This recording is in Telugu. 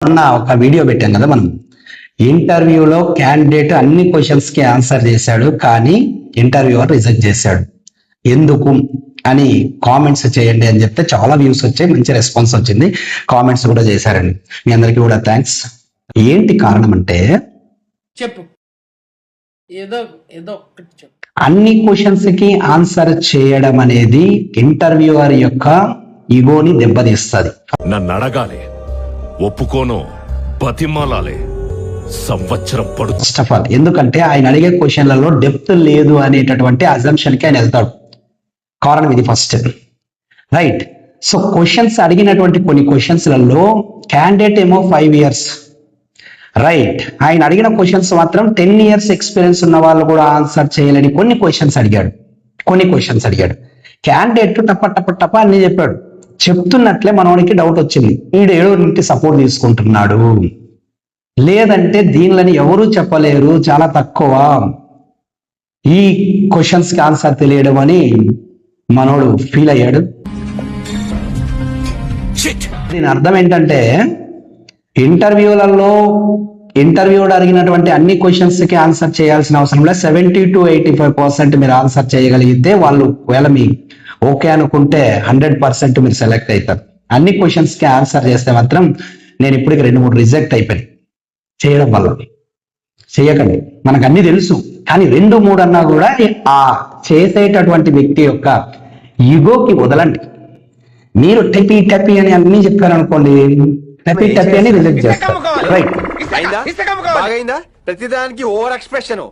మొన్న ఒక వీడియో పెట్టాం కదా మనం. ఇంటర్వ్యూలో క్యాండిడేట్ అన్ని క్వశ్చన్స్ కి ఆన్సర్ చేశాడు, కానీ ఇంటర్వ్యూవర్ రిజెక్ట్ చేశాడు. ఎందుకు అని కామెంట్స్ చేయండి అని చెప్తే చాలా వ్యూస్ వచ్చాయి, మంచి రెస్పాన్స్ వచ్చింది. కామెంట్స్ కూడా చేశారండి. మీ అందరికీ కూడా థ్యాంక్స్. ఏంటి కారణం అంటే, చెప్పు, ఏదో ఏదో ఒకటి చెప్పు. అన్ని క్వశ్చన్స్ కి ఆన్సర్ చేయడం అనేది ఇంటర్వ్యూవర్ యొక్క ఈగోని దెబ్బతీస్తుంది. నన్ను అడగాలి, ఒప్పుకోను, బతిమాలాలి, సంవత్సరం పడుతుంది. ఫస్ట్ ఆఫ్ ఆల్ ఎందుకంటే ఆయన అడిగే క్వశ్చన్లలో డెప్త్ లేదు అనేటటువంటి అజంప్షన్ కి ఆయన వెళ్తాడు. కారణం ఇది ఫస్ట్, రైట్? సో క్వశ్చన్స్ అడిగినటువంటి కొన్ని క్వశ్చన్స్లలో క్యాండిడేట్ ఏమో 5 years, రైట్? ఆయన అడిగిన క్వశ్చన్స్ మాత్రం 10 years ఎక్స్పీరియన్స్ ఉన్న వాళ్ళు కూడా ఆన్సర్ చేయలేని కొన్ని క్వశ్చన్స్ అడిగాడు. క్యాండిడేట్ టప్ప అన్ని చెప్పాడు. చెప్తున్నట్లే మనోడికి డౌట్ వచ్చింది, వీడు ఏడో నుండి సపోర్ట్ తీసుకుంటున్నాడు, లేదంటే దీనిలని ఎవరూ చెప్పలేరు, చాలా తక్కువ ఈ క్వశ్చన్స్ కి ఆన్సర్ తెలియడం అని మనోడు ఫీల్ అయ్యాడు. దీని అర్థం ఏంటంటే, ఇంటర్వ్యూలో అడిగినటువంటి అన్ని క్వశ్చన్స్ కి ఆన్సర్ చేయాల్సిన అవసరం లేదు. 70 to 85% మీరు ఆన్సర్ చేయగలిగితే వాళ్ళు ఒకవేళ మీ ఓకే అనుకుంటే 100% మీరు సెలెక్ట్ అవుతారు. అన్ని క్వశ్చన్స్ కి ఆన్సర్ చేస్తే మాత్రం నేను ఇప్పటికి 2-3 రిజెక్ట్ అయిపోయాను చేయడం వల్ల. చేయకండి, మనకు అన్ని తెలుసు, కానీ 2-3 అన్నా కూడా ఆ చేసేటటువంటి వ్యక్తి యొక్క ఈగోకి వదలండి. మీరు టెపీ అని అన్ని చెప్పారనుకోండి, టెపీ అని రిజెక్ట్ చేస్తారు, రైట్? ప్రతిదానికి ఓవర్ ఎక్స్ప్రెషన్.